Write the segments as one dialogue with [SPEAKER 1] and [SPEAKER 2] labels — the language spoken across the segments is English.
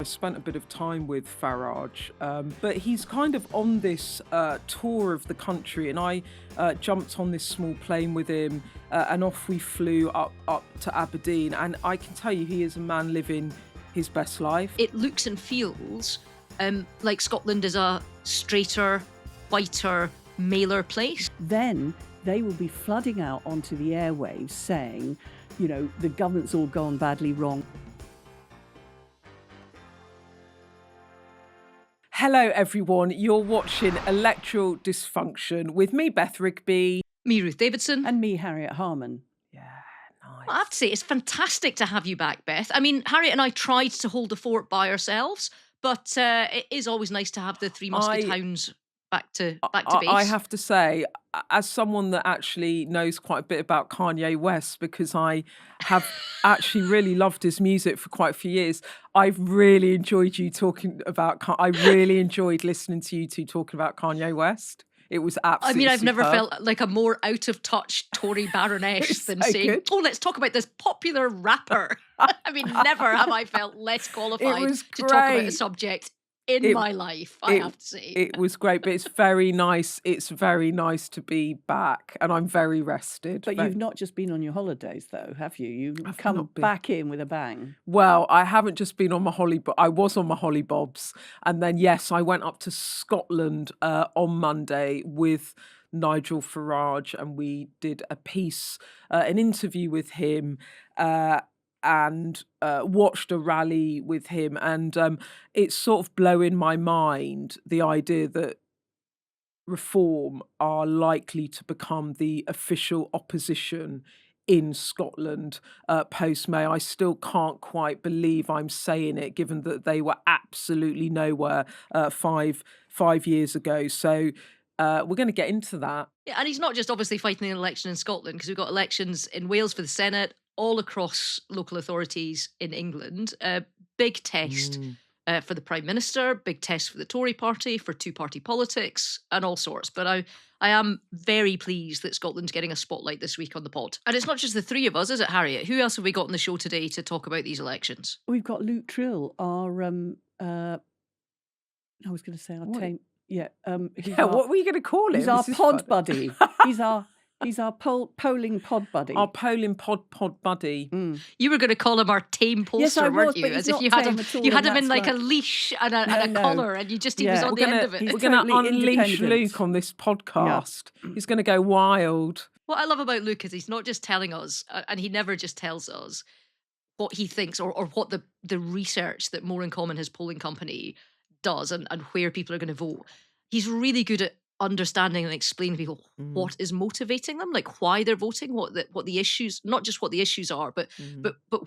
[SPEAKER 1] I spent a bit of time with Farage, but he's kind of on this tour of the country, and I jumped on this small plane with him and off we flew up to Aberdeen, and I can tell you he is a man living his best life.
[SPEAKER 2] It looks and feels like Scotland is a straighter, whiter, maler place.
[SPEAKER 3] Then they will be flooding out onto the airwaves saying, you know, the government's all gone badly wrong.
[SPEAKER 1] Hello everyone, you're watching Electoral Dysfunction with me, Beth Rigby.
[SPEAKER 2] Me, Ruth Davidson.
[SPEAKER 3] And me, Harriet Harman.
[SPEAKER 1] Yeah, nice.
[SPEAKER 2] Well, I have to say, it's fantastic to have you back, Beth. I mean, Harriet and I tried to hold the fort by ourselves, but it is always nice to have the Three Musket Hounds back to base.
[SPEAKER 1] I have to say, as someone that actually knows quite a bit about Kanye West, because I have actually really loved his music for quite a few years, I've really enjoyed you talking about. I really enjoyed listening to you two talking about Kanye West. It was absolutely.
[SPEAKER 2] I've never
[SPEAKER 1] superb.
[SPEAKER 2] felt like a more out of touch Tory baroness than
[SPEAKER 1] so
[SPEAKER 2] saying,
[SPEAKER 1] good.
[SPEAKER 2] "Oh, let's talk about this popular rapper." I mean, never have I felt less qualified to talk about a subject in my life, I have to say.
[SPEAKER 1] It was great, but it's very nice. It's very nice to be back, and I'm very rested.
[SPEAKER 3] But you've not just been on your holidays, though, have you? You've come
[SPEAKER 1] not been.
[SPEAKER 3] back in with a bang.
[SPEAKER 1] Well, I haven't just been on my I was on my holly bobs, and then yes, I went up to Scotland on Monday with Nigel Farage, and we did a piece, an interview with him. And watched a rally with him, and it's sort of blowing my mind, the idea that Reform are likely to become the official opposition in Scotland post-May. I still can't quite believe I'm saying it, given that they were absolutely nowhere 5 years ago. So we're going to get into that.
[SPEAKER 2] Yeah, and he's not just obviously fighting an election in Scotland, because we've got elections in Wales for the Senate, all across local authorities in England. Big test for the Prime Minister, big test for the Tory party, for two-party politics, and all sorts. But I am very pleased that Scotland's getting a spotlight this week on the pod. And it's not just the three of us, is it, Harriet? Who else have we got on the show today to talk about these elections?
[SPEAKER 3] We've got Luke Tryl, our I was going to say our tame. Yeah,
[SPEAKER 1] what were you going to call him?
[SPEAKER 3] He's our pod buddy. He's our polling pod buddy.
[SPEAKER 1] Our polling pod buddy.
[SPEAKER 2] You were going to call him our tame pollster,
[SPEAKER 3] yes,
[SPEAKER 2] weren't you? As if you had him in like a leash and a collar, and he was on the end of it.
[SPEAKER 1] We're going to unleash Luke on this podcast. Yeah. He's going to go wild.
[SPEAKER 2] What I love about Luke is he's not just telling us, and he never just tells us what he thinks or what the research that More in Common, his polling company, does and where people are going to vote. He's really good at understanding and explaining to people what is motivating them, like why they're voting, what the issues, not just what the issues are, but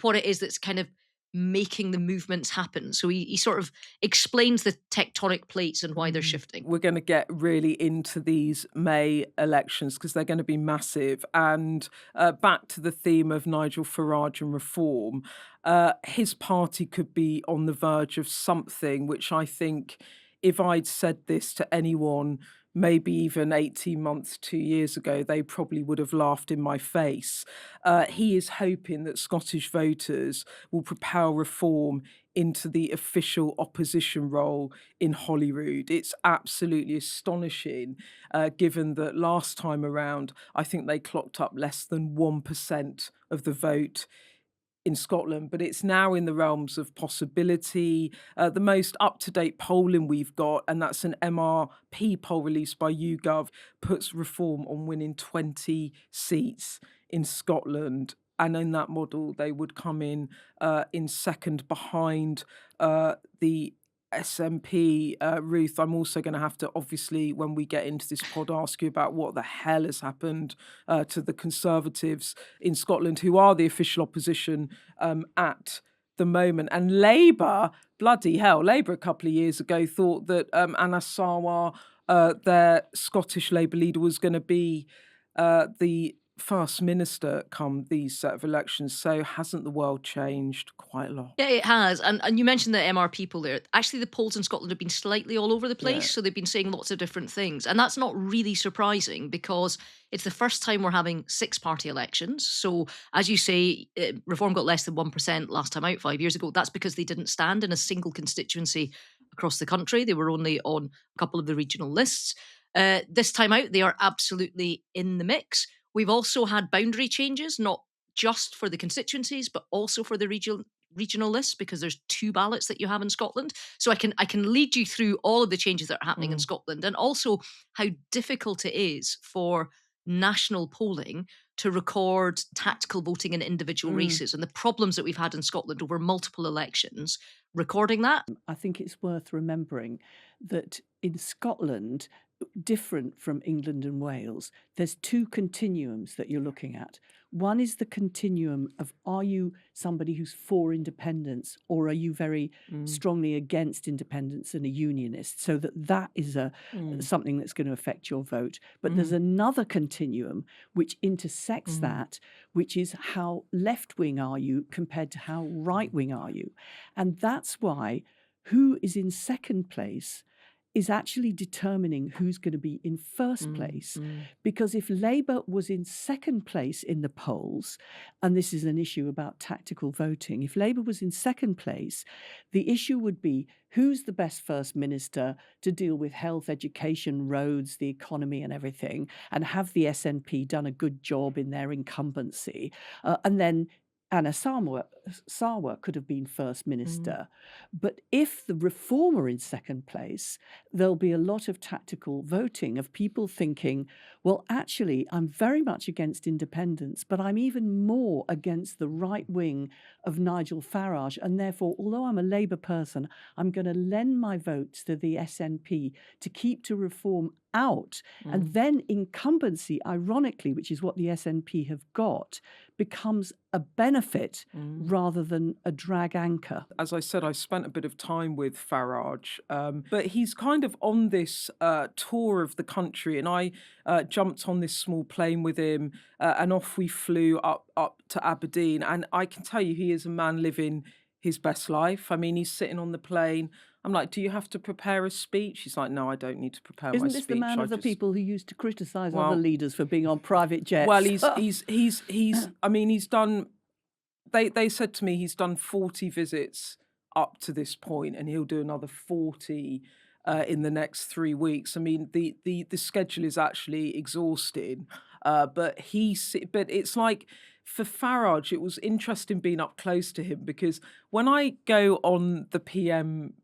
[SPEAKER 2] what it is that's kind of making the movements happen. So he sort of explains the tectonic plates and why they're shifting.
[SPEAKER 1] We're going to get really into these May elections because they're going to be massive. And back to the theme of Nigel Farage and Reform, his party could be on the verge of something which I think, if I'd said this to anyone maybe even 18 months, 2 years ago, they probably would have laughed in my face. He is hoping that Scottish voters will propel Reform into the official opposition role in Holyrood. It's absolutely astonishing, given that last time around, I think they clocked up less than 1% of the vote in Scotland, but it's now in the realms of possibility. The most up-to-date polling we've got, and that's an MRP poll released by YouGov, puts Reform on winning 20 seats in Scotland. And in that model, they would come in second behind the SNP. Ruth, I'm also going to have to, obviously, when we get into this pod, ask you about what the hell has happened to the Conservatives in Scotland, who are the official opposition at the moment. And Labour, bloody hell, Labour a couple of years ago thought that Anna Sarwar, their Scottish Labour leader, was going to be the First Minister come these set of elections. So hasn't the world changed quite a lot?
[SPEAKER 2] Yeah, it has. And you mentioned the MR poll there. Actually, the polls in Scotland have been slightly all over the
[SPEAKER 1] Yeah.
[SPEAKER 2] place. So they've been saying lots of different things. And that's not really surprising because it's the first time we're having six-party elections. So, as you say, Reform got less than 1% last time out 5 years ago. That's because they didn't stand in a single constituency across the country. They were only on a couple of the regional lists. This time out, they are absolutely in the mix. We've also had boundary changes, not just for the constituencies, but also for the regional lists, because there's two ballots that you have in Scotland. So I can lead you through all of the changes that are happening in Scotland, and also how difficult it is for national polling to record tactical voting in individual races, and the problems that we've had in Scotland over multiple elections recording that.
[SPEAKER 3] I think it's worth remembering that in Scotland, different from England and Wales, there's two continuums that you're looking at. One is the continuum of, are you somebody who's for independence, or are you very strongly against independence and a unionist? So that is something that's going to affect your vote. But there's another continuum which intersects that, which is how left-wing are you compared to how right-wing are you? And that's why who is in second place is actually determining who's going to be in first place. Because if Labour was in second place in the polls, and this is an issue about tactical voting, if Labour was in second place, the issue would be who's the best First Minister to deal with health, education, roads, the economy and everything, and have the SNP done a good job in their incumbency? And then Anna Sarwar could have been First Minister. But if the Reform are in second place, there'll be a lot of tactical voting of people thinking, well, actually, I'm very much against independence, but I'm even more against the right wing of Nigel Farage. And therefore, although I'm a Labour person, I'm going to lend my votes to the SNP to keep to Reform out. And then incumbency, ironically, which is what the SNP have got, becomes a benefit rather than a drag anchor.
[SPEAKER 1] As I said, I spent a bit of time with Farage, but he's kind of on this tour of the country, and I jumped on this small plane with him, and off we flew up to Aberdeen. And I can tell you, he is a man living his best life. I mean, he's sitting on the plane. I'm like, do you have to prepare a speech? He's like, no, I don't need to prepare my speech.
[SPEAKER 3] Isn't this the man of the people who used to criticise
[SPEAKER 1] Well,
[SPEAKER 3] other leaders for being on private jets?
[SPEAKER 1] Well, he's I mean, he's done, they said to me he's done 40 visits up to this point, and he'll do another 40 in the next 3 weeks. I mean, the schedule is actually exhausting, but it's like, for Farage, it was interesting being up close to him, because when I go on the PM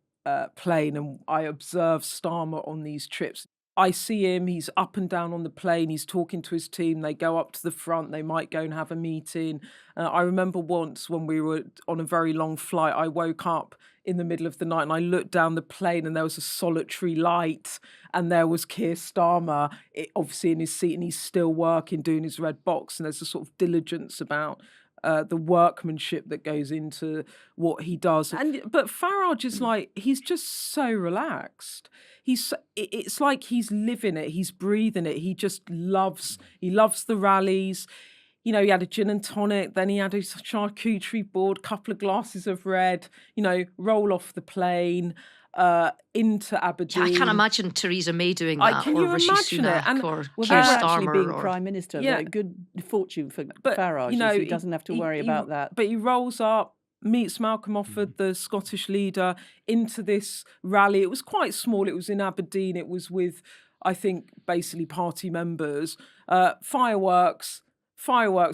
[SPEAKER 1] plane and I observe Starmer on these trips, I see him, he's up and down on the plane, he's talking to his team, they go up to the front, they might go and have a meeting. I remember once when we were on a very long flight, I woke up in the middle of the night and I looked down the plane and there was a solitary light, and there was Keir Starmer, obviously in his seat, and he's still working, doing his red box, and there's a sort of diligence about the workmanship that goes into what he does. But Farage is like, he's just so relaxed. It's like he's living it, he's breathing it. He loves the rallies. You know, he had a gin and tonic, then he had a charcuterie board, couple of glasses of red, roll off the plane into Aberdeen.
[SPEAKER 2] I can't imagine Theresa May doing that,
[SPEAKER 1] can
[SPEAKER 2] or
[SPEAKER 1] you
[SPEAKER 2] Rishi
[SPEAKER 1] imagine it?
[SPEAKER 2] Sunak,
[SPEAKER 1] And
[SPEAKER 2] or
[SPEAKER 3] Without
[SPEAKER 2] Keir
[SPEAKER 3] actually
[SPEAKER 2] Starmer,
[SPEAKER 3] being
[SPEAKER 2] or
[SPEAKER 3] Prime Minister,
[SPEAKER 1] Yeah.
[SPEAKER 3] good fortune for
[SPEAKER 1] But,
[SPEAKER 3] Farage,
[SPEAKER 1] you know,
[SPEAKER 3] is he doesn't have to worry about that.
[SPEAKER 1] But he rolls up, meets Malcolm Offord, the Scottish leader, into this rally. It was quite small. It was in Aberdeen. It was with, I think, basically party members. Fireworks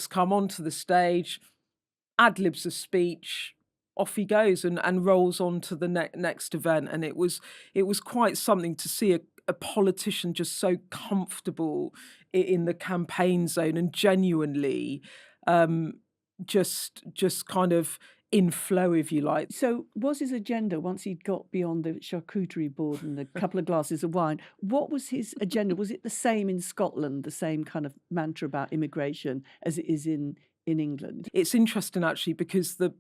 [SPEAKER 1] come onto the stage, ad-libs a speech, off he goes, and rolls on to the next event. And it was quite something to see a politician just so comfortable in the campaign zone, and genuinely just kind of in flow, if you like.
[SPEAKER 3] So was his agenda, once he'd got beyond the charcuterie board and a couple of glasses of wine, what was his agenda? Was it the same in Scotland, the same kind of mantra about immigration as it is in England?
[SPEAKER 1] It's interesting, actually, because the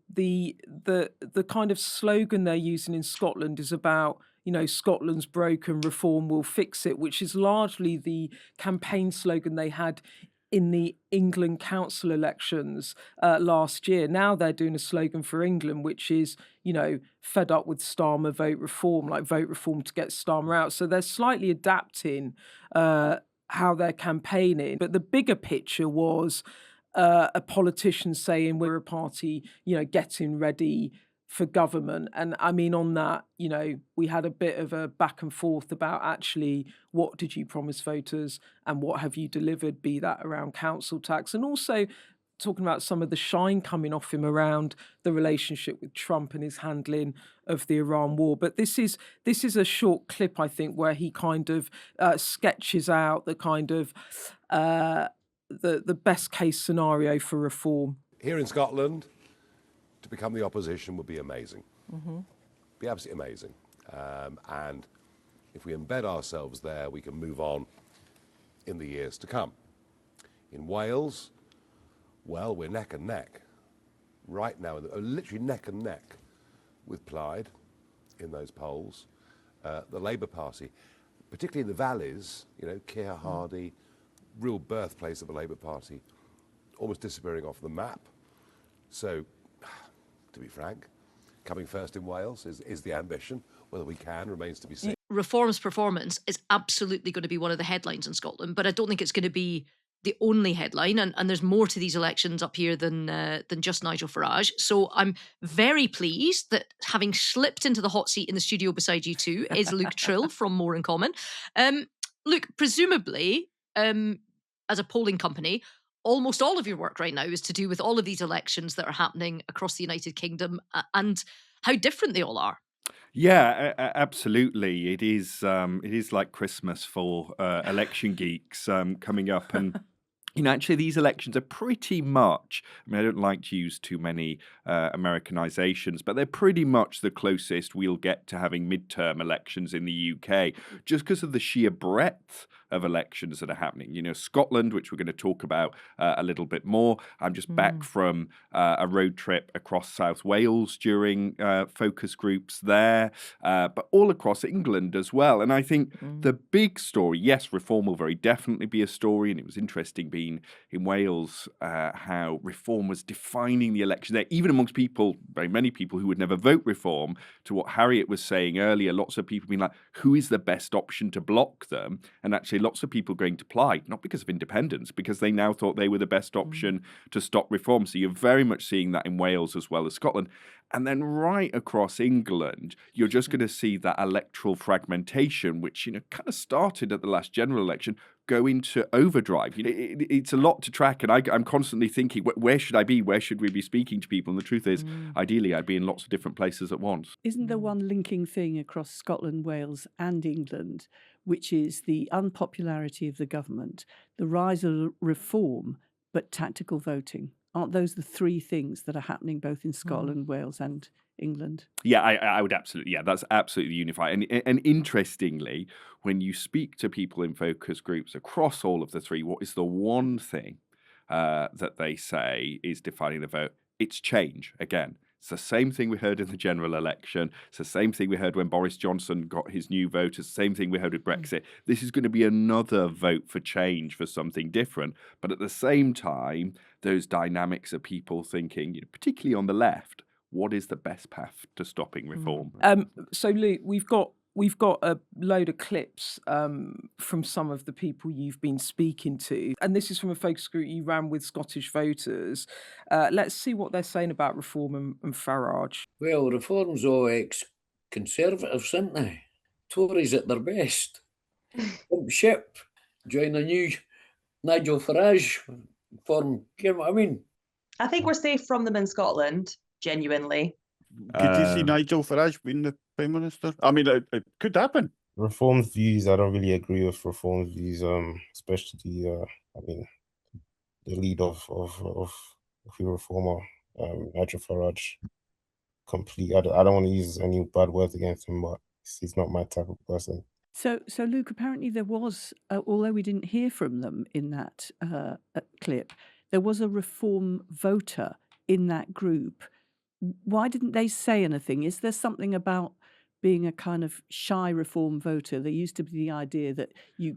[SPEAKER 1] kind of slogan they're using in Scotland is about, Scotland's broken, reform will fix it, which is largely the campaign slogan they had in the England council elections last year. Now they're doing a slogan for England, which is, fed up with Starmer, vote reform, like vote reform to get Starmer out. So they're slightly adapting how they're campaigning. But the bigger picture was a politician saying we're a party, getting ready for government. And I mean, on that, we had a bit of a back and forth about actually what did you promise voters and what have you delivered, be that around council tax, and also talking about some of the shine coming off him around the relationship with Trump and his handling of the Iran war. But this is a short clip, I think, where he kind of sketches out the kind of the best case scenario for reform.
[SPEAKER 4] Here in Scotland, to become the opposition would be amazing. Be absolutely amazing. And if we embed ourselves there, we can move on in the years to come. In Wales, well, we're neck and neck right now, literally neck and neck with Plaid in those polls. The Labour Party, particularly in the valleys, Keir Hardie, real birthplace of the Labour Party, almost disappearing off the map. So, to be frank, coming first in Wales is the ambition. Whether we can remains to be seen.
[SPEAKER 2] Reform's performance is absolutely going to be one of the headlines in Scotland, but I don't think it's going to be the only headline. And there's more to these elections up here than just Nigel Farage. So I'm very pleased that having slipped into the hot seat in the studio beside you two is Luke Tryl from More in Common. Luke, presumably, as a polling company, almost all of your work right now is to do with all of these elections that are happening across the United Kingdom and how different they all are.
[SPEAKER 5] Yeah, absolutely. It is like Christmas for election geeks coming up. And actually, these elections are pretty much, I don't like to use too many Americanizations, but they're pretty much the closest we'll get to having midterm elections in the UK, just because of the sheer breadth of elections that are happening. Scotland, which we're going to talk about a little bit more. I'm just back from a road trip across South Wales during focus groups there, but all across England as well. And I think the big story, yes, reform will very definitely be a story, and it was interesting being in Wales how reform was defining the election there, even amongst people, very many people who would never vote reform, to what Harriet was saying earlier. Lots of people being like, who is the best option to block them? And actually lots of people going to Plaid, not because of independence, because they now thought they were the best option to stop reform. So you're very much seeing that in Wales as well as Scotland. And then right across England, you're just going to see that electoral fragmentation, which, kind of started at the last general election, go into overdrive. It's a lot to track, and I'm constantly thinking, where should I be? Where should we be speaking to people? And the truth is, ideally, I'd be in lots of different places at once.
[SPEAKER 3] Isn't there one linking thing across Scotland, Wales and England, which is the unpopularity of the government, the rise of reform, but tactical voting? Aren't those the three things that are happening both in Scotland, Wales and England?
[SPEAKER 5] Yeah, I would absolutely. Yeah, that's absolutely unified. And interestingly, when you speak to people in focus groups across all of the three, what is the one thing that they say is defining the vote? It's change again. It's the same thing we heard in the general election. It's the same thing we heard when Boris Johnson got his new vote. It's the same thing we heard with Brexit. This is going to be another vote for change, for something different. But at the same time, those dynamics of people thinking, particularly on the left, what is the best path to stopping reform?
[SPEAKER 1] So, Luke, we've got a load of clips from some of the people you've been speaking to, and this is from a focus group you ran with Scottish voters. Let's see what they're saying about reform and Farage.
[SPEAKER 6] Well, reform's all ex-Conservatives, aren't they? Tories at their best. Jump ship, join a new Nigel Farage form. You know what I mean?
[SPEAKER 7] I think we're safe from them in Scotland, genuinely.
[SPEAKER 8] Could you see Nigel Farage being the Prime Minister? I mean, it could happen.
[SPEAKER 9] Reform's views, I don't really agree with Reform's views, especially, the lead of the reformer, Nigel Farage. I don't want to use any bad words against him, but he's not my type of person.
[SPEAKER 3] So Luke, apparently there was, although we didn't hear from them in that clip, there was a reform voter in that group. Why didn't they say anything? Is there something about being a kind of shy Reform voter. There used to be the idea that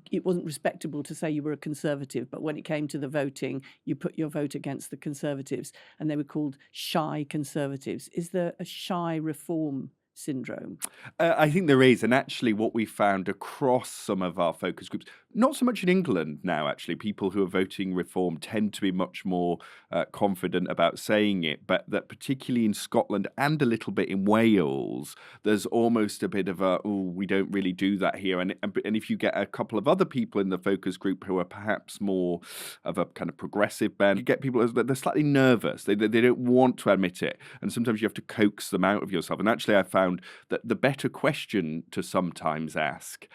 [SPEAKER 3] it wasn't respectable to say you were a Conservative, but when it came to the voting, you put your vote against the Conservatives, and they were called shy Conservatives. Is there a shy Reform syndrome?
[SPEAKER 5] I think there is, and actually what we found across some of our focus groups, not so much in England now, actually, people who are voting Reform tend to be much more confident about saying it, but that particularly in Scotland and a little bit in Wales, there's almost a bit of a, oh, we don't really do that here. And if you get a couple of other people in the focus group who are perhaps more of a kind of progressive bent, you get people, they're slightly nervous. They don't want to admit it. And sometimes you have to coax them out of yourself. And actually I found that the better question to sometimes ask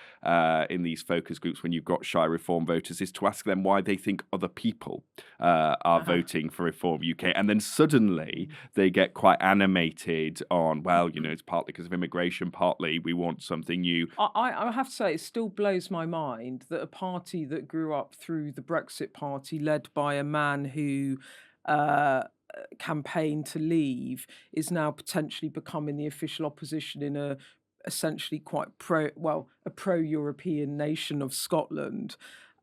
[SPEAKER 5] in these focus groups when you've got shy Reform voters is to ask them why they think other people are voting for Reform UK. And then suddenly they get quite animated on, well, it's partly because of immigration, partly we want something new.
[SPEAKER 1] I have to say, it still blows my mind that a party that grew up through the Brexit Party, led by a man who campaigned to leave, is now potentially becoming the official opposition in a essentially quite a pro-European nation of Scotland.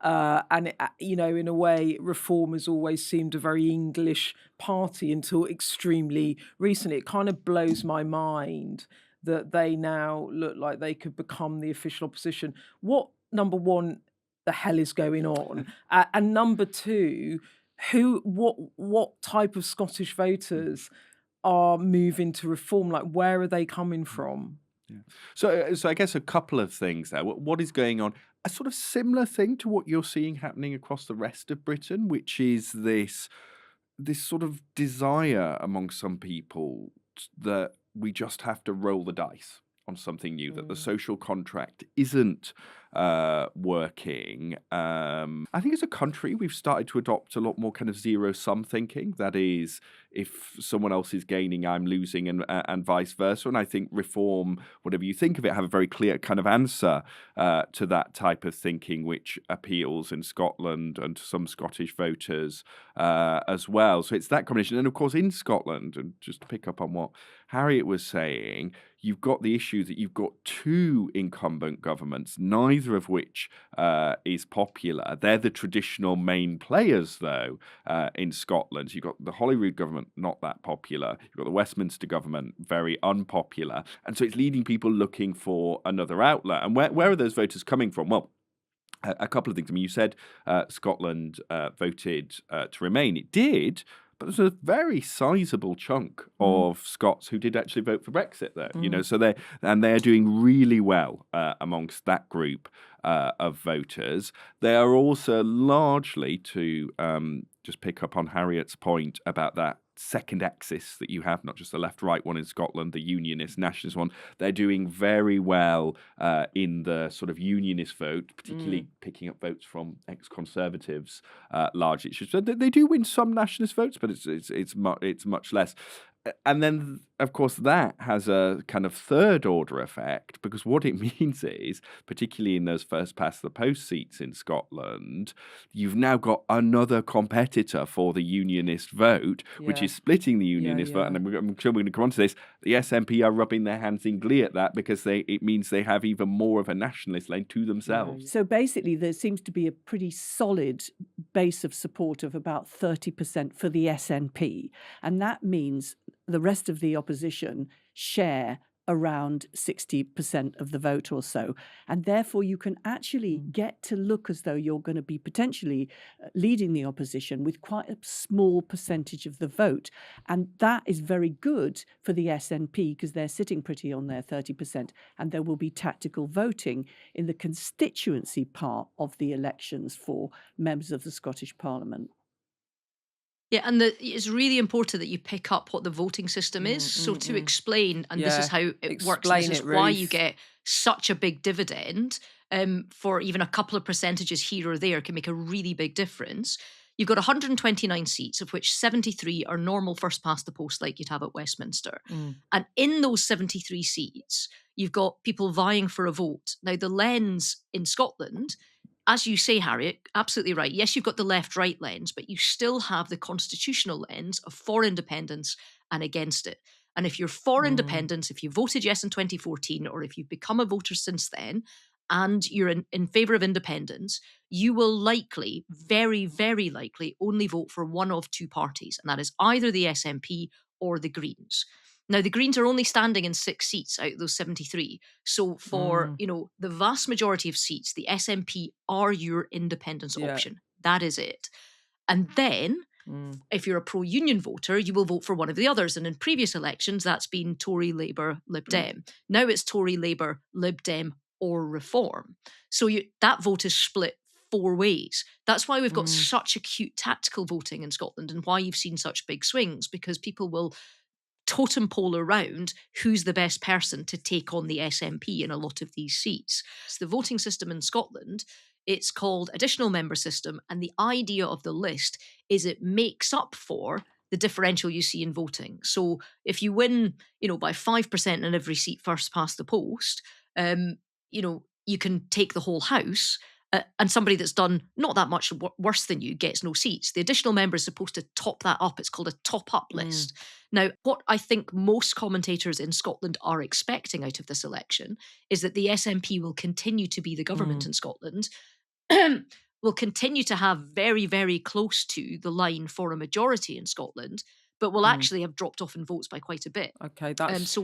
[SPEAKER 1] And in a way, Reform has always seemed a very English party until extremely recently. It kind of blows my mind that they now look like they could become the official opposition. What, number one, the hell is going on? And number two, what type of Scottish voters are moving to Reform? Like, where are they coming from?
[SPEAKER 5] Yeah. So I guess a couple of things there. What is going on? A sort of similar thing to what you're seeing happening across the rest of Britain, which is this sort of desire among some people that we just have to roll the dice on something new, that the social contract isn't working. I think as a country, we've started to adopt a lot more kind of zero-sum thinking. That is, if someone else is gaining, I'm losing, and vice versa. And I think Reform, whatever you think of it, have a very clear kind of answer to that type of thinking, which appeals in Scotland and to some Scottish voters as well. So it's that combination. And of course, in Scotland, and just to pick up on what Harriet was saying, you've got the issue that you've got two incumbent governments, neither of which is popular. They're the traditional main players, though, in Scotland. You've got the Holyrood government, not that popular. You've got the Westminster government, very unpopular. And so it's leading people looking for another outlet. And where are those voters coming from? Well, a couple of things. I mean, you said Scotland voted to remain. It did. But there's a very sizable chunk of Scots who did actually vote for Brexit there, so they're doing really well amongst that group of voters. They are also largely, to just pick up on Harriet's point about that second axis that you have, not just the left-right one in Scotland, the unionist, nationalist one, they're doing very well in the sort of unionist vote, particularly picking up votes from ex-Conservatives largely. So they do win some nationalist votes, but it's much less. And then, of course, that has a kind of third order effect, because what it means is, particularly in those first past the post seats in Scotland, you've now got another competitor for the unionist vote, which is splitting the unionist vote. And I'm sure we're going to come on to this. The SNP are rubbing their hands in glee at that, because it means they have even more of a nationalist lane to themselves.
[SPEAKER 3] So basically, there seems to be a pretty solid base of support of about 30% for the SNP. And that means the rest of the opposition share around 60% of the vote or so. And therefore, you can actually get to look as though you're going to be potentially leading the opposition with quite a small percentage of the vote. And that is very good for the SNP, because they're sitting pretty on their 30%. And there will be tactical voting in the constituency part of the elections for members of the Scottish Parliament.
[SPEAKER 2] Yeah, and it's really important that you pick up what the voting system is. So to explain, and this is how it works, and this is why you get such a big dividend for even a couple of percentages here or there can make a really big difference. You've got 129 seats, of which 73 are normal first past the post like you'd have at Westminster. And in those 73 seats, you've got people vying for a vote. Now, the lens in Scotland, as you say, Harriet, absolutely right. Yes, you've got the left-right lens, but you still have the constitutional lens of for independence and against it. And if you're for independence, if you voted yes in 2014, or if you've become a voter since then, and you're in favour of independence, you will likely, very, very likely, only vote for one of two parties, and that is either the SNP or the Greens. Now, the Greens are only standing in 6 seats out of those 73. So for, the vast majority of seats, the SNP are your independence option. That is it. And then, if you're a pro-union voter, you will vote for one of the others. And in previous elections, that's been Tory, Labour, Lib Dem. Now it's Tory, Labour, Lib Dem, or Reform. So that vote is split 4 ways. That's why we've got such acute tactical voting in Scotland, and why you've seen such big swings, because people will totem pole around who's the best person to take on the SNP in a lot of these seats. It's the voting system in Scotland. It's called additional member system, and the idea of the list is it makes up for the differential you see in voting. So if you win, by 5% in every seat first past the post, you can take the whole house. And somebody that's done not that much worse than you gets no seats. The additional member is supposed to top that up. It's called a top-up list. Now, what I think most commentators in Scotland are expecting out of this election is that the SNP will continue to be the government in Scotland, will continue to have very, very close to the line for a majority in Scotland, but will actually have dropped off in votes by quite a bit.
[SPEAKER 1] Okay,
[SPEAKER 2] so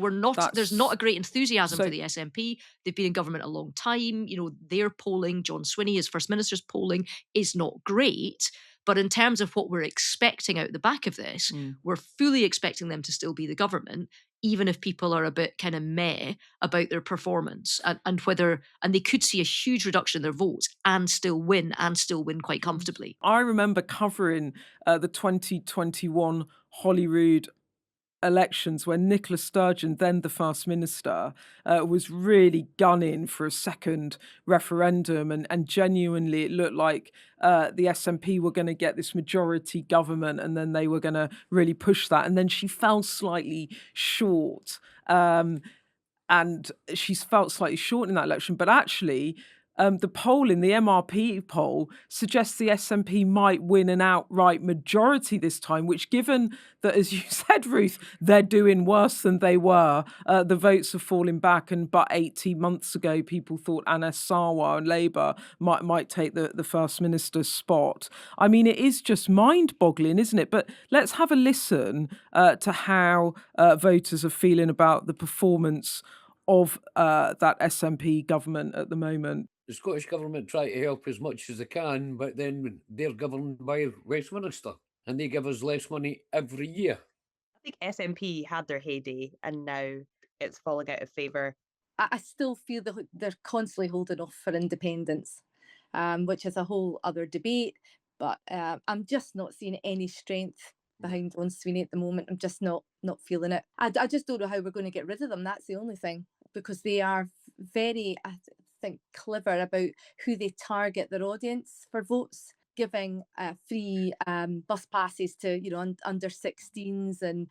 [SPEAKER 2] there's not a great enthusiasm for the SNP. They've been in government a long time. Their polling, John Swinney, as First Minister's polling, is not great. But in terms of what we're expecting out the back of this, we're fully expecting them to still be the government, even if people are a bit kind of meh about their performance and they could see a huge reduction in their votes and still win quite comfortably.
[SPEAKER 1] I remember covering the 2021 Holyrood elections when Nicola Sturgeon, then the First Minister, was really gunning for a second referendum, and genuinely it looked like the SNP were going to get this majority government, and then they were going to really push that, and then she fell slightly short. And she's felt slightly short in that election, but actually the MRP poll suggests the SNP might win an outright majority this time, which, given that, as you said, Ruth, they're doing worse than they were, the votes are falling back, and but 18 months ago people thought Anna Sarwar and Labour might take the First Minister's spot. I mean, it is just mind-boggling, isn't it? But let's have a listen to how voters are feeling about the performance of that SNP government at the moment.
[SPEAKER 6] The Scottish Government try to help as much as they can, but then they're governed by Westminster, and they give us less money every year.
[SPEAKER 7] I think SNP had their heyday, and now it's falling out of favour.
[SPEAKER 10] I still feel that they're constantly holding off for independence, which is a whole other debate. But I'm just not seeing any strength behind John Swinney at the moment. I'm just not feeling it. I just don't know how we're going to get rid of them. That's the only thing, because they are very, I think, clever about who they target their audience for votes, giving free bus passes to under 16s, and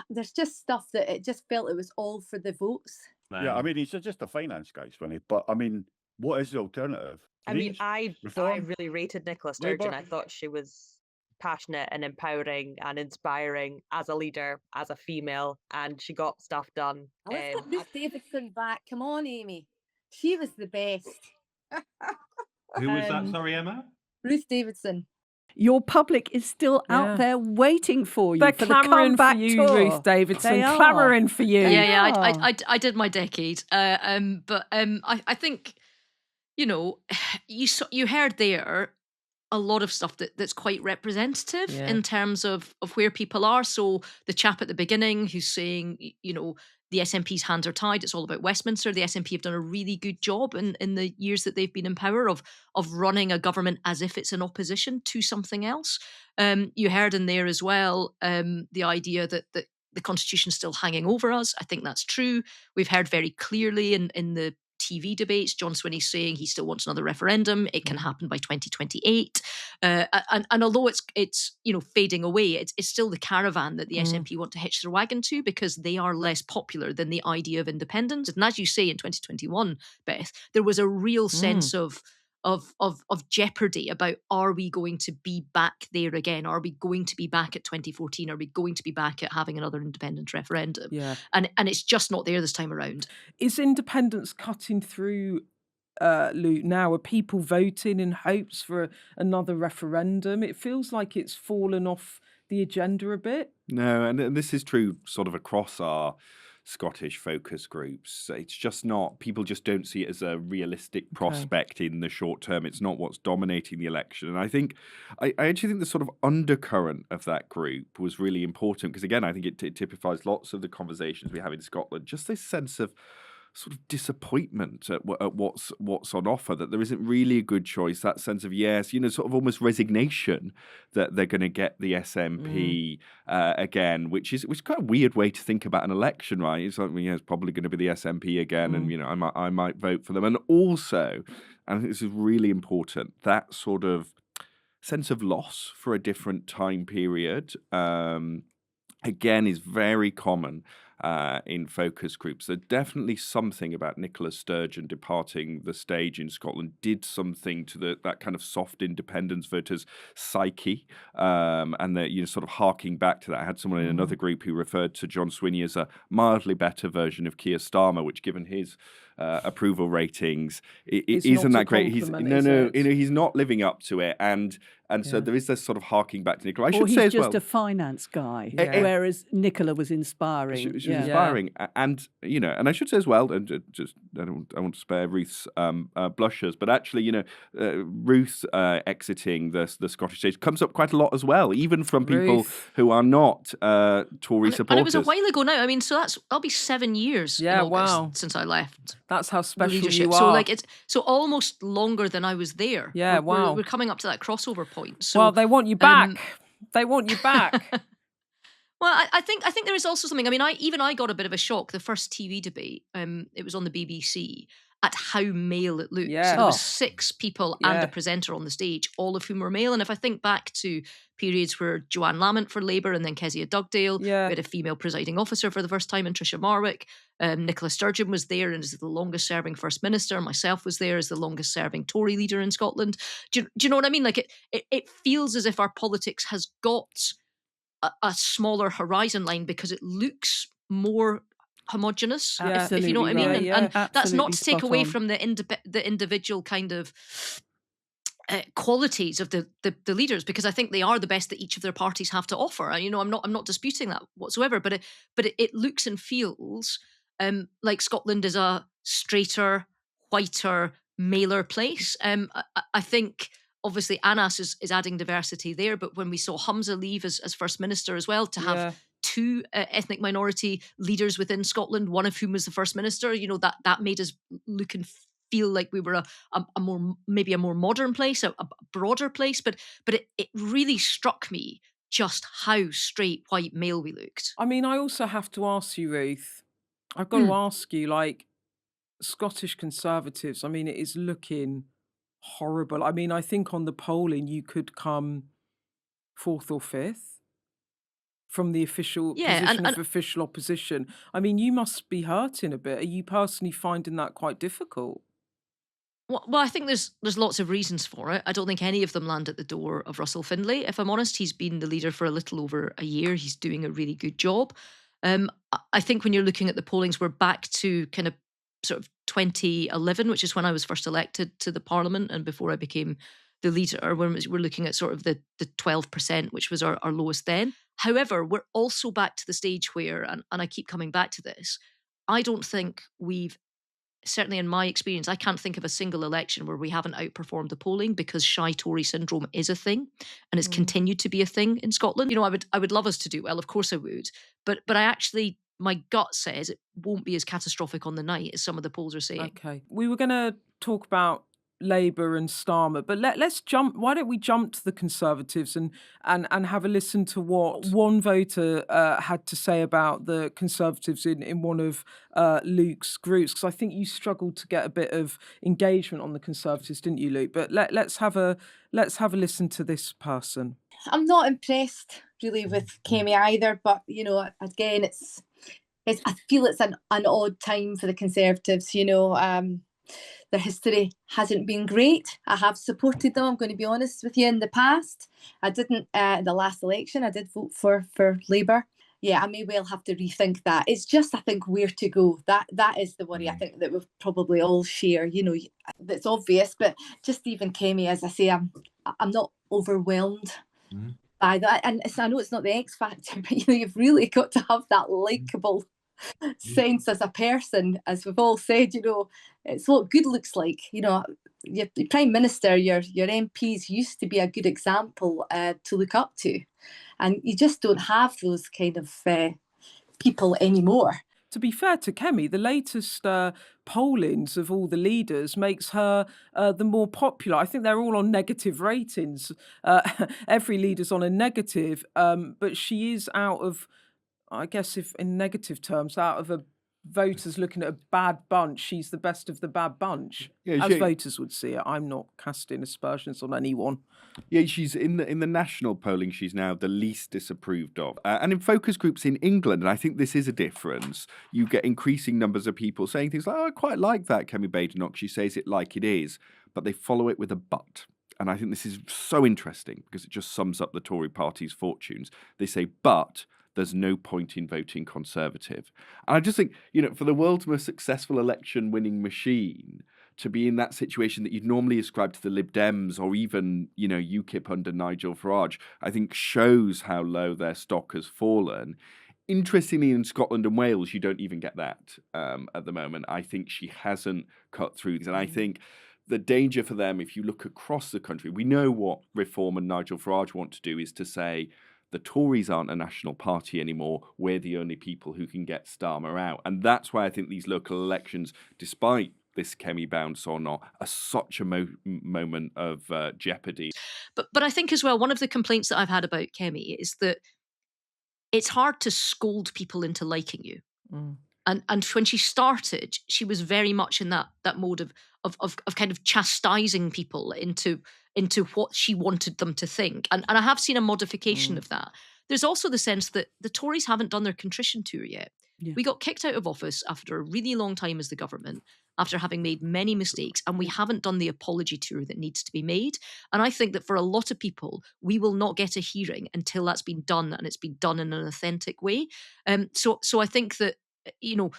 [SPEAKER 10] there's just stuff that it just felt it was all for the votes.
[SPEAKER 8] Yeah, I mean, he's just a finance guy, Swinney, but I mean, what is the alternative?
[SPEAKER 7] I mean, I really rated Nicola Sturgeon. I thought she was passionate and empowering and inspiring as a leader, as a female, and she got stuff done.
[SPEAKER 10] Let's get Ruth Davidson back. Come on, Amy. She was the best.
[SPEAKER 11] Who was that? Sorry, Emma?
[SPEAKER 10] Ruth Davidson.
[SPEAKER 3] Your public is still out there waiting for you.
[SPEAKER 1] They're
[SPEAKER 3] for
[SPEAKER 1] clamouring
[SPEAKER 3] the comeback
[SPEAKER 1] for you,
[SPEAKER 3] tour.
[SPEAKER 1] Ruth Davidson.
[SPEAKER 3] They are.
[SPEAKER 1] Clamouring for you.
[SPEAKER 2] I did my decade. But I think, you heard there a lot of stuff that's quite representative in terms of where people are. So the chap at the beginning who's saying, the SNP's hands are tied, it's all about Westminster. The SNP have done a really good job in the years that they've been in power of running a government as if it's an opposition to something else. You heard in there as well the idea that the Constitution's still hanging over us. I think that's true. We've heard very clearly in the TV debates, John Swinney saying he still wants another referendum. It can happen by 2028. And although it's fading away, it's still the caravan that the SNP want to hitch their wagon to, because they are less popular than the idea of independence. And as you say, in 2021, Beth, there was a real sense of of jeopardy about, are we going to be back there again? Are we going to be back at 2014? Are we going to be back at having another independence referendum?
[SPEAKER 1] Yeah.
[SPEAKER 2] And it's just not there this time around.
[SPEAKER 1] Is independence cutting through, Luke, now? Are people voting in hopes for another referendum? It feels like it's fallen off the agenda a bit.
[SPEAKER 5] No, and this is true sort of across our Scottish focus groups. It's just not, people just don't see it as a realistic prospect in the short term. It's not what's dominating the election. And I actually think the sort of undercurrent of that group was really important, because again, I think it typifies lots of the conversations we have in Scotland, just this sense of sort of disappointment at what's on offer, that there isn't really a good choice, that sense of, yes, sort of almost resignation that they're going to get the SNP again, which is kind of a weird way to think about an election, right? It's like, it's probably going to be the SNP again, and I might vote for them. And also, and I think this is really important, that sort of sense of loss for a different time period, again, is very common in focus groups. There's definitely something about Nicola Sturgeon departing the stage in Scotland did something to that kind of soft independence voters' psyche, and that sort of harking back to that. I had someone in another group who referred to John Swinney as a mildly better version of Keir Starmer, which, given his approval ratings, isn't that great. He's not living up to it, and so there is this sort of harking back to Nicola. I should say as well,
[SPEAKER 3] he's just a finance guy, whereas Nicola was inspiring.
[SPEAKER 5] She was inspiring, and and I should say as well, and I want to spare Ruth's blushes, but actually, Ruth exiting the Scottish stage comes up quite a lot as well, even from people who are not Tory supporters.
[SPEAKER 2] And it was a while ago now. I mean, so that'll be 7 years.
[SPEAKER 1] Yeah,
[SPEAKER 2] in August
[SPEAKER 1] wow.
[SPEAKER 2] Since I left.
[SPEAKER 1] That's how special
[SPEAKER 2] leadership.
[SPEAKER 1] you are.
[SPEAKER 2] So it's almost longer than I was there.
[SPEAKER 1] Yeah, wow.
[SPEAKER 2] We're coming up to that crossover point. So,
[SPEAKER 1] well, they want you back. They want you back.
[SPEAKER 2] Well, I think there is also something. I mean, I got a bit of a shock. The first TV debate, it was on the BBC, at how male it looked.
[SPEAKER 1] Yeah.
[SPEAKER 2] So there was 6 people and a presenter on the stage, all of whom were male. And if I think back to periods where Joanne Lamont for Labour and then Kezia Dugdale, we had a female presiding officer for the first time, and Tricia Marwick. Nicola Sturgeon was there and is the longest serving First Minister. Myself was there as the longest serving Tory leader in Scotland. Do you know what I mean? Like it feels as if our politics has got a smaller horizon line because it looks more homogenous, if you know what I mean. And that's not to take away from the individual kind of qualities of the leaders, because I think they are the best that each of their parties have to offer. And, I'm not disputing that whatsoever. But it looks and feels like Scotland is a straighter, whiter, maler place. I think. Obviously, Anas is adding diversity there, but when we saw Humza leave as First Minister as well, to have 2 ethnic minority leaders within Scotland, one of whom was the First Minister, that made us look and feel like we were a more modern place, a broader place. But it really struck me just how straight white male we looked.
[SPEAKER 1] I mean, I also have to ask you, Ruth. I've got to ask you, like, Scottish Conservatives. I mean, it is looking horrible. I mean, I think on the polling you could come 4th or 5th from the official position of official opposition. I mean, you must be hurting a bit. Are you personally finding that quite difficult?
[SPEAKER 2] Well, I think there's lots of reasons for it. I don't think any of them land at the door of Russell Findlay. If I'm honest, he's been the leader for a little over a year. He's doing a really good job. I think when you're looking at the pollings, we're back to kind of sort of 2011, which is when I was first elected to the Parliament and before I became the leader, when we're looking at sort of the 12%, which was our lowest then. However, we're also back to the stage where, and I keep coming back to this, I don't think we've, certainly in my experience, I can't think of a single election where we haven't outperformed the polling, because shy Tory syndrome is a thing and it's continued to be a thing in Scotland. I would love us to do well, of course I would, but I actually, my gut says it won't be as catastrophic on the night as some of the polls are saying.
[SPEAKER 1] Okay. We were going to talk about Labour and Starmer, but let's jump. Why don't we jump to the Conservatives and have a listen to what one voter had to say about the Conservatives in one of Luke's groups? Because I think you struggled to get a bit of engagement on the Conservatives, didn't you, Luke? But let's have a listen to this person.
[SPEAKER 10] I'm not impressed really with Kemi either, but again, it's I feel it's an odd time for the Conservatives. Their history hasn't been great. I have supported them, I'm going to be honest with you, in the past. I didn't, in the last election, I did vote for Labour. Yeah, I may well have to rethink that. It's just, I think, where to go. That is the worry I think that we've probably all share. You know, that's obvious, but just even Kemi, as I say, I'm not overwhelmed by that. And I know it's not the X factor, but you know, you've really got to have that likeable sense as a person, as we've all said. You know, it's what good looks like. You know, your Prime Minister, your MPs used to be a good example to look up to. And you just don't have those kind of people anymore.
[SPEAKER 1] To be fair to Kemi, the latest pollings of all the leaders makes her the more popular. I think they're all on negative ratings. Every leader's on a negative, but she is out of, I guess, if in negative terms, out of a voters looking at a bad bunch, she's the best of the bad bunch, as voters would see it. I'm not casting aspersions on anyone.
[SPEAKER 5] Yeah, she's in the national polling. She's now the least disapproved of, and in focus groups in England. And I think this is a difference. You get increasing numbers of people saying things like, "Oh, I quite like that Kemi Badenoch. She says it like it is," but they follow it with a but. And I think this is so interesting because it just sums up the Tory party's fortunes. They say, but there's no point in voting Conservative. And I just think, you know, for the world's most successful election-winning machine to be in that situation that you'd normally ascribe to the Lib Dems or even, you know, UKIP under Nigel Farage, I think shows how low their stock has fallen. Interestingly, in Scotland and Wales, you don't even get that at the moment. I think she hasn't cut through these. And I think the danger for them, if you look across the country, we know what Reform and Nigel Farage want to do is to say, the Tories aren't a national party anymore. We're the only people who can get Starmer out. And that's why I think these local elections, despite this Kemi bounce or not, are such a moment of jeopardy.
[SPEAKER 2] But I think as well, one of the complaints that I've had about Kemi is that it's hard to scold people into liking you. And when she started, she was very much in that mode of kind of chastising people into what she wanted them to think. And I have seen a modification of that. There's also the sense that the Tories haven't done their contrition tour yet. Yeah. We got kicked out of office after a really long time as the government, after having made many mistakes, and we haven't done the apology tour that needs to be made. And I think that for a lot of people, we will not get a hearing until that's been done, and it's been done in an authentic way. So I think that, you know,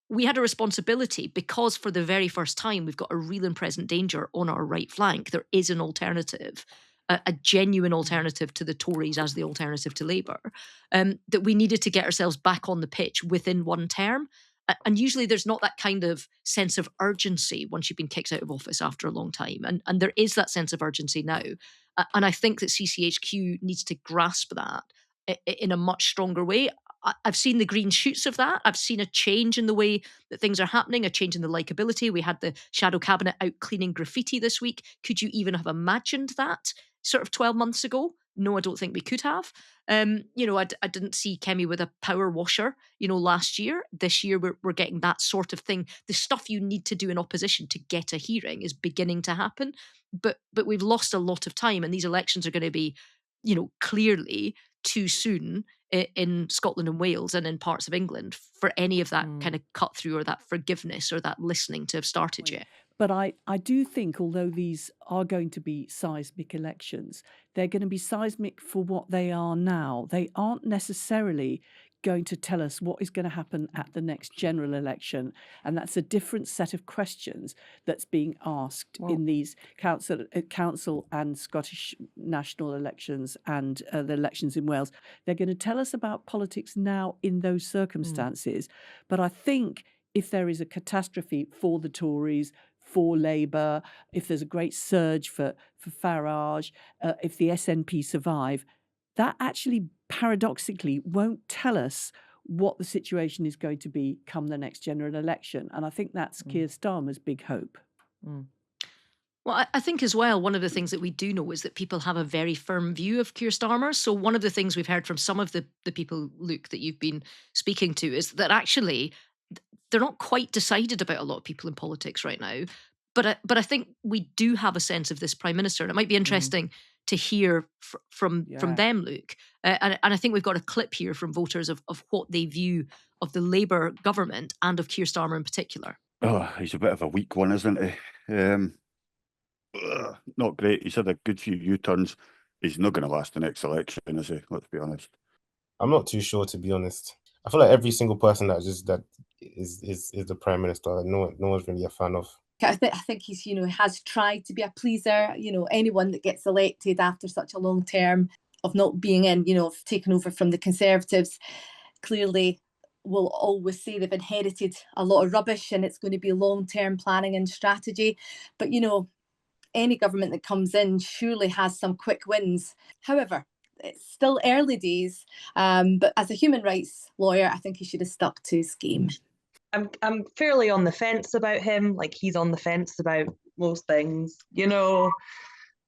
[SPEAKER 2] we had a responsibility because for the very first time, we've got a real and present danger on our right flank. There is an alternative, a genuine alternative to the Tories as the alternative to Labour, that we needed to get ourselves back on the pitch within one term. And usually there's not that kind of sense of urgency once you've been kicked out of office after a long time. And there is that sense of urgency now. And I think that CCHQ needs to grasp that in a much stronger way. I've seen the green shoots of that. I've seen a change in the way that things are happening, a change in the likability. We had the shadow cabinet out cleaning graffiti this week. Could you even have imagined that sort of 12 months ago? No, I don't think we could have. You know, I didn't see Kemi with a power washer, you know, last year. This year, we're getting that sort of thing. The stuff you need to do in opposition to get a hearing is beginning to happen. But we've lost a lot of time, and these elections are going to be, you know, clearly too soon in Scotland and Wales and in parts of England for any of that kind of cut through or that forgiveness or that listening to have started yet.
[SPEAKER 3] But I do think, although these are going to be seismic elections, they're going to be seismic for what they are now. They aren't necessarily going to tell us what is going to happen at the next general election. And that's a different set of questions that's being asked in these council and Scottish national elections and the elections in Wales. They're going to tell us about politics now in those circumstances. But I think if there is a catastrophe for the Tories, for Labour, if there's a great surge for Farage, if the SNP survive, that actually paradoxically won't tell us what the situation is going to be come the next general election. And I think that's Keir Starmer's big hope.
[SPEAKER 2] Well, I think as well, one of the things that we do know is that people have a very firm view of Keir Starmer. So one of the things we've heard from some of the people, Luke, that you've been speaking to is that actually they're not quite decided about a lot of people in politics right now. But I think we do have a sense of this Prime Minister. And it might be interesting to hear from them, Luke. And I think we've got a clip here from voters of what they view of the Labour government and of Keir Starmer in particular.
[SPEAKER 8] Oh, he's a bit of a weak one, isn't he? Not great. He's had a good few U-turns. He's not going to last the next election, is he? Let's be honest.
[SPEAKER 9] I'm not too sure, to be honest. I feel like every single person that is the prime minister, like, no one's really a fan of.
[SPEAKER 10] I think he's, has tried to be a pleaser. Anyone that gets elected after such a long term of not being in, of taking over from the Conservatives, clearly will always say they've inherited a lot of rubbish and it's going to be long-term planning and strategy. But, any government that comes in surely has some quick wins. However, it's still early days. But as a human rights lawyer, I think he should have stuck to his game.
[SPEAKER 7] I'm fairly on the fence about him. Like, he's on the fence about most things,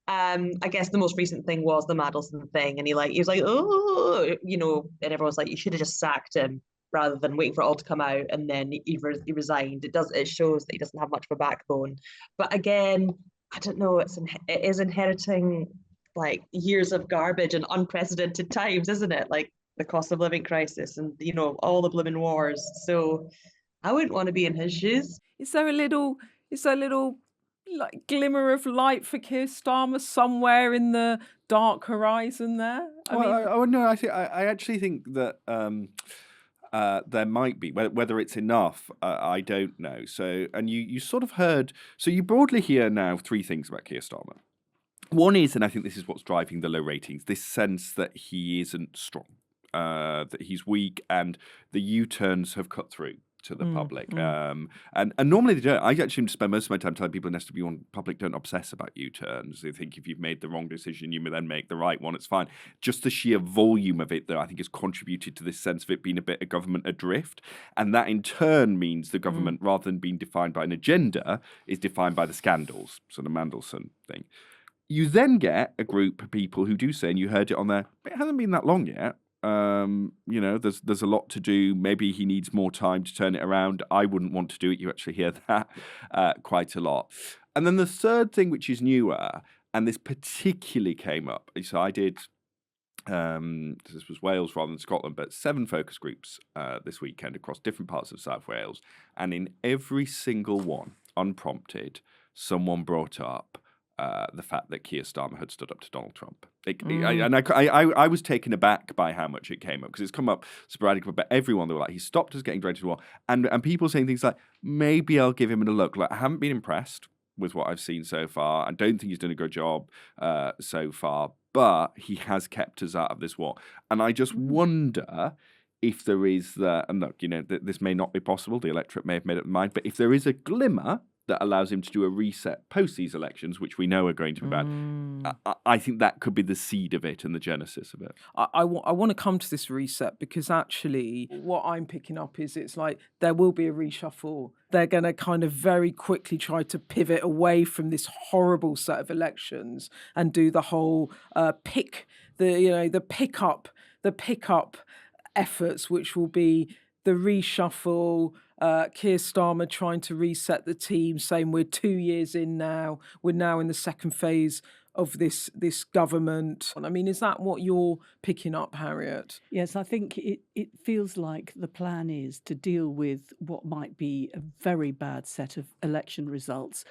[SPEAKER 7] I guess the most recent thing was the Mandelson thing, and he was like, oh, and everyone's like, you should have just sacked him rather than waiting for it all to come out, and then he resigned. It shows that he doesn't have much of a backbone. But again, I don't know. It is inheriting like years of garbage and unprecedented times, isn't it? Like the cost of living crisis and all the blooming wars. So I wouldn't want to be in his shoes.
[SPEAKER 1] Is there a little like glimmer of light for Keir Starmer somewhere in the dark horizon there?
[SPEAKER 5] I actually think that there might be. Whether it's enough, I don't know. So, and you sort of heard. So you broadly hear now three things about Keir Starmer. One is, and I think this is what's driving the low ratings, this sense that he isn't strong, that he's weak, and the U-turns have cut through to the public. And normally they don't. I actually spend most of my time telling people in SW1 public don't obsess about U-turns. They think if you've made the wrong decision, you may then make the right one. It's fine. Just the sheer volume of it, though, I think has contributed to this sense of it being a bit of government adrift. And that in turn means the government, rather than being defined by an agenda, is defined by the scandals. So the Mandelson thing. You then get a group of people who do say, and you heard it on there, it hasn't been that long yet. There's a lot to do. Maybe he needs more time to turn it around. I wouldn't want to do it. You actually hear that quite a lot. And then the third thing, which is newer, and this particularly came up. So I did, this was Wales rather than Scotland, but 7 focus groups this weekend across different parts of South Wales. And in every single one, unprompted, someone brought up the fact that Keir Starmer had stood up to Donald Trump. I was taken aback by how much it came up, because it's come up sporadically, but everyone, they were like, he stopped us getting ready to war. And people saying things like, maybe I'll give him a look. Like, I haven't been impressed with what I've seen so far. I don't think he's done a good job so far, but he has kept us out of this war. And I just wonder if there is and look, this may not be possible. The electorate may have made up their mind, but if there is a glimmer that allows him to do a reset post these elections, which we know are going to be bad, I think that could be the seed of it and the genesis of it.
[SPEAKER 1] I want to come to this reset, because actually what I'm picking up is it's like there will be a reshuffle. They're going to kind of very quickly try to pivot away from this horrible set of elections and do the whole the pickup efforts, which will be the reshuffle, Keir Starmer trying to reset the team, saying we're 2 years in now. We're now in the second phase of this government. I mean, is that what you're picking up, Harriet?
[SPEAKER 3] Yes, I think it feels like the plan is to deal with what might be a very bad set of election results,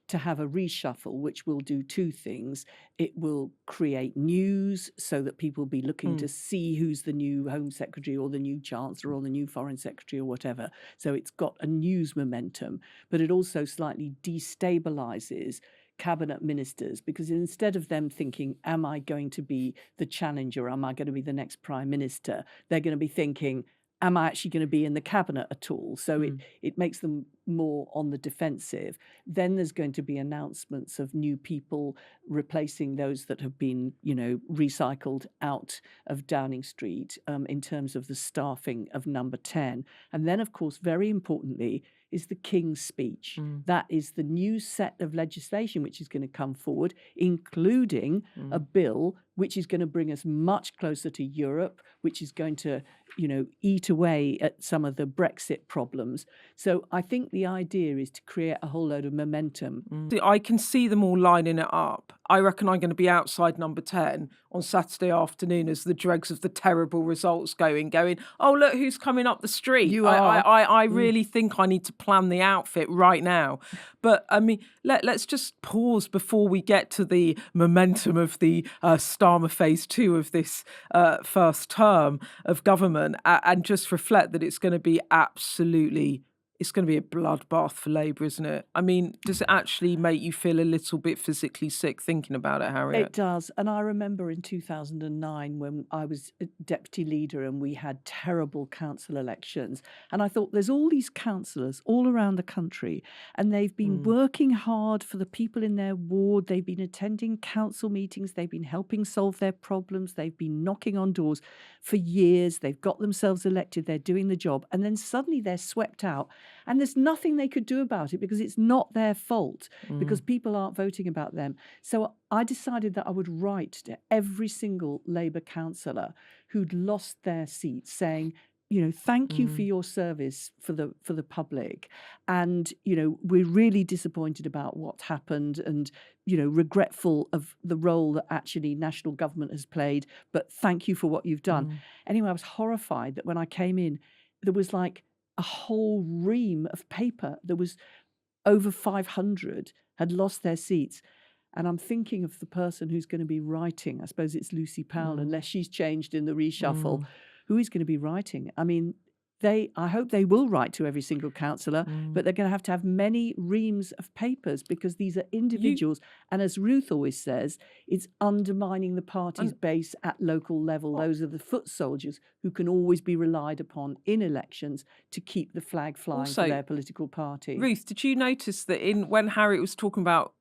[SPEAKER 3] to have a reshuffle, which will do two things. It will create news so that people will be looking to see who's the new Home Secretary or the new Chancellor or the new Foreign Secretary or whatever. So it's got a news momentum, but it also slightly destabilizes cabinet ministers, because instead of them thinking, am I going to be the challenger? Am I going to be the next prime minister? They're going to be thinking, am I actually going to be in the cabinet at all? So it makes them more on the defensive. Then there's going to be announcements of new people replacing those that have been, recycled out of Downing Street in terms of the staffing of Number 10. And then, of course, very importantly, is the King's Speech. That is the new set of legislation which is going to come forward, including a bill which is going to bring us much closer to Europe, which is going to, eat away at some of the Brexit problems. So I think the idea is to create a whole load of momentum.
[SPEAKER 1] I can see them all lining it up. I reckon I'm going to be outside number 10 on Saturday afternoon as the dregs of the terrible results going, oh, look who's coming up the street.
[SPEAKER 3] You are.
[SPEAKER 1] I really think I need to plan the outfit right now. But I mean, let's just pause before we get to the momentum of the Starmer phase 2 of this first term of government and just reflect that it's going to be it's going to be a bloodbath for Labour, isn't it? I mean, does it actually make you feel a little bit physically sick thinking about it, Harriet?
[SPEAKER 3] It does. And I remember in 2009 when I was deputy leader and we had terrible council elections. And I thought, there's all these councillors all around the country and they've been working hard for the people in their ward. They've been attending council meetings. They've been helping solve their problems. They've been knocking on doors for years. They've got themselves elected. They're doing the job. And then suddenly they're swept out. And there's nothing they could do about it because it's not their fault, because people aren't voting about them. So I decided that I would write to every single Labour councillor who'd lost their seat saying, thank you for your service for the public. And, we're really disappointed about what happened and, regretful of the role that actually national government has played. But thank you for what you've done. Anyway, I was horrified that when I came in, there was like a whole ream of paper. There was over 500 had lost their seats. And I'm thinking of the person who's going to be writing. I suppose it's Lucy Powell, unless she's changed in the reshuffle. Who is going to be writing? I mean, I hope they will write to every single councillor, but they're going to have many reams of papers because these are individuals. And as Ruth always says, it's undermining the party's base at local level. Those are the foot soldiers who can always be relied upon in elections to keep the flag flying for their political party.
[SPEAKER 1] Ruth, did you notice that when Harriet was talking about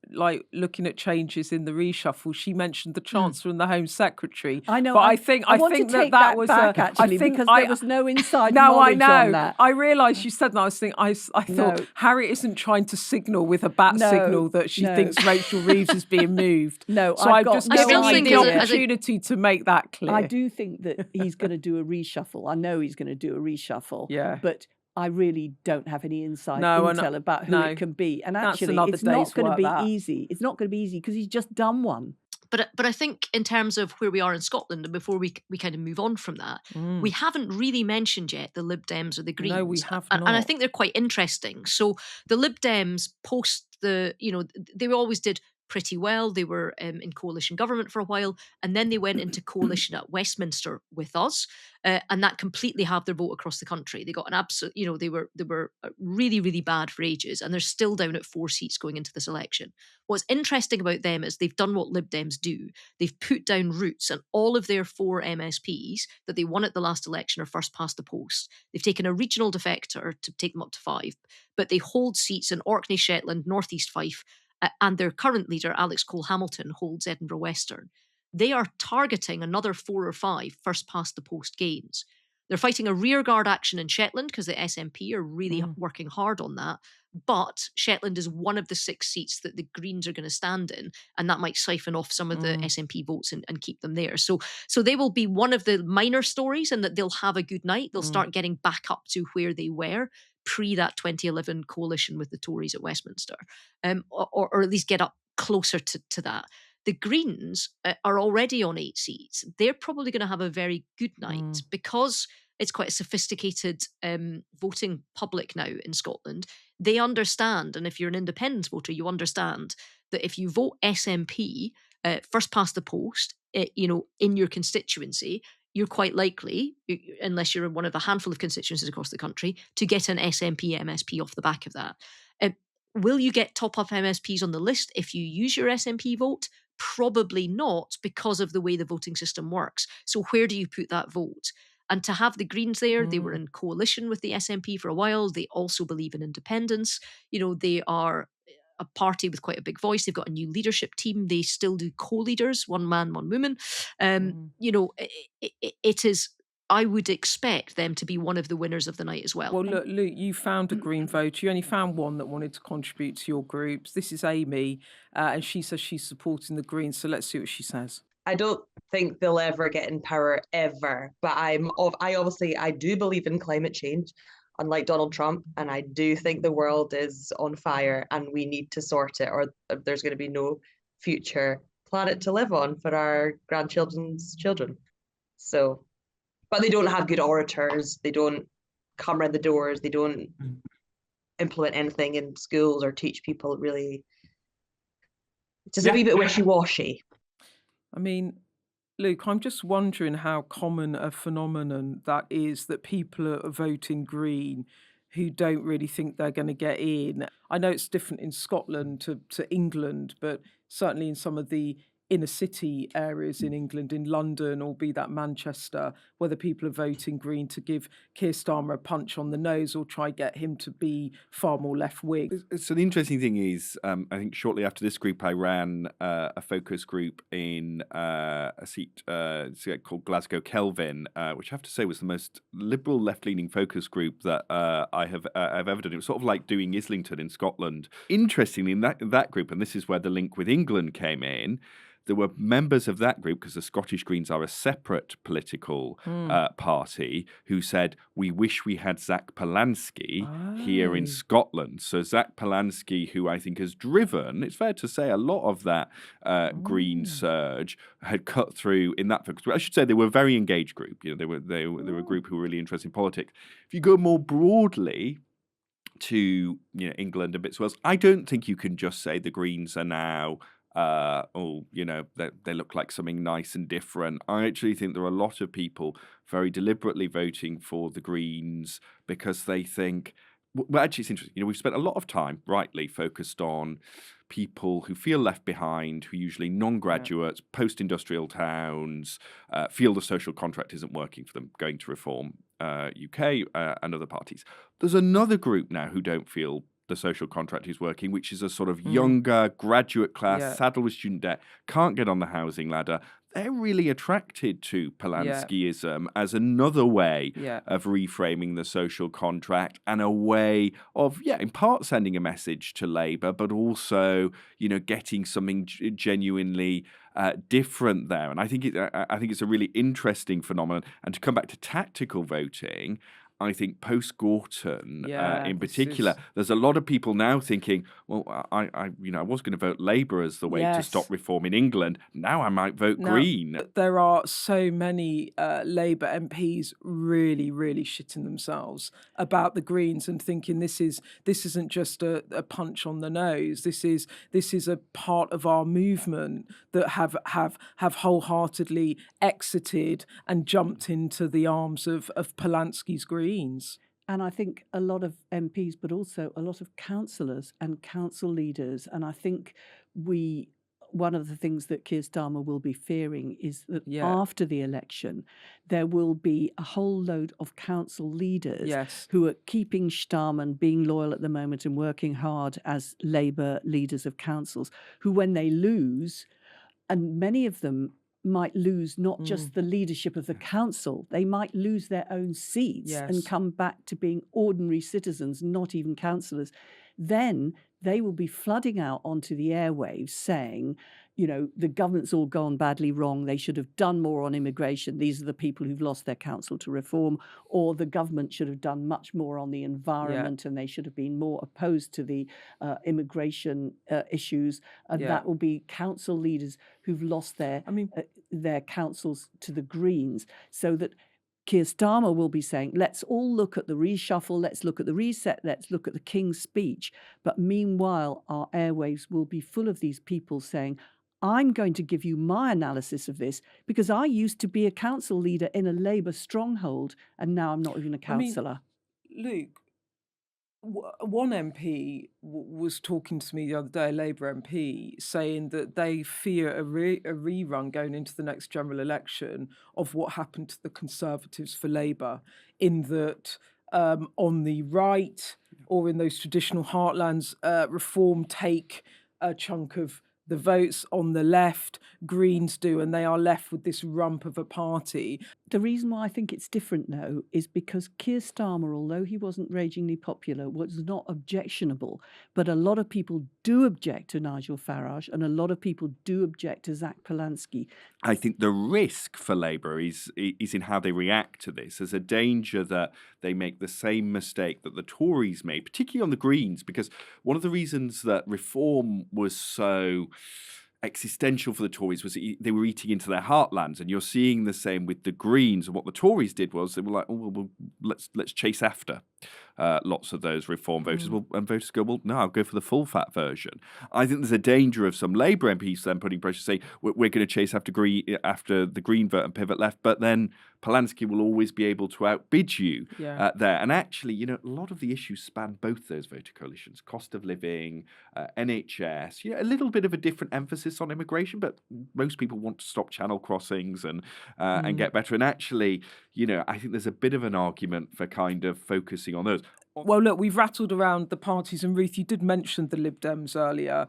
[SPEAKER 1] looking at changes in the reshuffle, she mentioned the Chancellor and the Home Secretary?
[SPEAKER 3] I know,
[SPEAKER 1] but
[SPEAKER 3] I
[SPEAKER 1] think
[SPEAKER 3] that
[SPEAKER 1] that
[SPEAKER 3] was
[SPEAKER 1] back,
[SPEAKER 3] actually because there was no inside
[SPEAKER 1] no,
[SPEAKER 3] knowledge
[SPEAKER 1] I know.
[SPEAKER 3] on that.
[SPEAKER 1] I realised you said that. I was thinking, I thought Harriet isn't trying to signal with a bat signal that she thinks Rachel Reeves is being moved.
[SPEAKER 3] No,
[SPEAKER 1] so I've just given you the opportunity to make that clear.
[SPEAKER 3] I do think that he's going to do a reshuffle. I know he's going to do a reshuffle.
[SPEAKER 1] Yeah.
[SPEAKER 3] But I really don't have any inside intel about who it can be. And actually, it's not going to be easy. It's not going to be easy because he's just done one.
[SPEAKER 2] But I think in terms of where we are in Scotland, and before we kind of move on from that, we haven't really mentioned yet the Lib Dems or the Greens.
[SPEAKER 1] No, we have not.
[SPEAKER 2] And I think they're quite interesting. So the Lib Dems post they always did pretty well. They were in coalition government for a while, and then they went into coalition at Westminster with us, and that completely halved their vote across the country. They got an absolute, they were really, really bad for ages, and they're still down at 4 seats going into this election. What's interesting about them is they've done what Lib Dems do. They've put down roots, and all of their 4 MSPs that they won at the last election are first past the post. They've taken a regional defector to take them up to 5, but they hold seats in Orkney, Shetland, North East Fife, and their current leader, Alex Cole-Hamilton, holds Edinburgh Western. They are targeting another 4 or 5 first past the post gains. They're fighting a rearguard action in Shetland because the SNP are really working hard on that. But Shetland is one of the 6 seats that the Greens are going to stand in, and that might siphon off some of the SNP votes and keep them there. So they will be one of the minor stories, and that they'll have a good night. They'll start getting back up to where they were pre that 2011 coalition with the Tories at Westminster, or at least get up closer to that. The Greens are already on 8 seats. They're probably going to have a very good night because it's quite a sophisticated voting public now in Scotland. They understand, and if you're an independent voter, you understand that if you vote SNP first past the post, in your constituency, you're quite likely, unless you're in one of a handful of constituencies across the country, to get an SNP MSP off the back of that. Will you get top-up MSPs on the list if you use your SNP vote? Probably not, because of the way the voting system works. So where do you put that vote? And to have the Greens there, they were in coalition with the SNP for a while. They also believe in independence. They are a party with quite a big voice. They've got a new leadership team. They still do co-leaders, one man, one woman. It is, I would expect them to be one of the winners of the night as well.
[SPEAKER 1] Well, look, Luke, you found a Green voter. You only found one that wanted to contribute to your groups. This is Amy, and she says she's supporting the Greens. So let's see what she says.
[SPEAKER 7] I don't think they'll ever get in power ever. But I do believe in climate change, unlike Donald Trump, and I do think the world is on fire and we need to sort it, or there's going to be no future planet to live on for our grandchildren's children. So, but they don't have good orators. They don't come around the doors. They don't implement anything in schools or teach people really. It's just a wee bit wishy-washy.
[SPEAKER 1] I mean, Luke, I'm just wondering how common a phenomenon that is, that people are voting Green who don't really think they're going to get in. I know it's different in Scotland to England, but certainly in some of the inner city areas in England, in London, or be that Manchester, whether people are voting Green to give Keir Starmer a punch on the nose or try get him to be far more left-wing.
[SPEAKER 5] So the interesting thing is, I think shortly after this group, I ran a focus group in a seat called Glasgow Kelvin, which I have to say was the most liberal left-leaning focus group that I've ever done. It was sort of like doing Islington in Scotland. Interestingly, in that group, and this is where the link with England came in, there were members of that group, because the Scottish Greens are a separate political party, who said, we wish we had Zach Polanski here in Scotland. So Zach Polanski, who I think has driven, it's fair to say, a lot of that Green surge, had cut through in that focus group. I should say they were a very engaged group. You know, they were a group who were really interested in politics. If you go more broadly to England and bits of Wales, I don't think you can just say the Greens are now they look like something nice and different. I actually think there are a lot of people very deliberately voting for the Greens because they think, well, actually it's interesting. We've spent a lot of time, rightly, focused on people who feel left behind, who are usually non-graduates, post-industrial towns, feel the social contract isn't working for them, going to Reform UK and other parties. There's another group now who don't feel the social contract is working, which is a sort of younger graduate class, saddled with student debt, can't get on the housing ladder. They're really attracted to Polanskiism as another way of reframing the social contract and a way of, in part sending a message to Labour, but also, getting something genuinely different there. And I think it's a really interesting phenomenon. And to come back to tactical voting, I think post-Gorton, in particular, there's a lot of people now thinking, well, I was going to vote Labour as the way to stop reform in England. Now I might vote Green.
[SPEAKER 1] There are so many Labour MPs really, really shitting themselves about the Greens and thinking this isn't just a punch on the nose. This is a part of our movement that have wholeheartedly exited and jumped into the arms of Polanski's Greens.
[SPEAKER 3] And I think a lot of MPs, but also a lot of councillors and council leaders. And I think one of the things that Keir Starmer will be fearing is that after the election, there will be a whole load of council leaders who are keeping Starmer, being loyal at the moment and working hard as Labour leaders of councils, who when they lose, and many of them might lose not just the leadership of the council, they might lose their own seats and come back to being ordinary citizens, not even councillors. Then they will be flooding out onto the airwaves saying, the government's all gone badly wrong. They should have done more on immigration. These are the people who've lost their council to Reform. Or the government should have done much more on the environment and they should have been more opposed to the immigration issues. And that will be council leaders who've lost their councils to the Greens. So that Keir Starmer will be saying, let's all look at the reshuffle, let's look at the reset, let's look at the King's speech. But meanwhile, our airwaves will be full of these people saying, I'm going to give you my analysis of this because I used to be a council leader in a Labour stronghold and now I'm not even a councillor.
[SPEAKER 1] Luke, one MP was talking to me the other day, a Labour MP, saying that they fear a rerun going into the next general election of what happened to the Conservatives for Labour, in that on the right or in those traditional heartlands, Reform take a chunk of the votes. On the left, Greens do, and they are left with this rump of a party.
[SPEAKER 3] The reason why I think it's different now is because Keir Starmer, although he wasn't ragingly popular, was not objectionable. But a lot of people do object to Nigel Farage, and a lot of people do object to Zach Polanski.
[SPEAKER 5] I think the risk for Labour is in how they react to this. There's a danger that they make the same mistake that the Tories made, particularly on the Greens, because one of the reasons that reform was so existential for the Tories was they were eating into their heartlands, and you're seeing the same with the Greens. And what the Tories did was they were like, "Oh, well, let's chase after lots of those reform voters." Well, and voters go, "Well, no, I'll go for the full fat version." I think there's a danger of some Labour MPs then putting pressure, saying we're going to chase after the Green vote and pivot left, but then Polanski will always be able to outbid you there. And actually, a lot of the issues span both those voter coalitions: cost of living, NHS. A little bit of a different emphasis on immigration, but most people want to stop channel crossings and get better. And actually, I think there's a bit of an argument for kind of focusing on those.
[SPEAKER 1] Well, look, we've rattled around the parties, and Ruth, you did mention the Lib Dems earlier.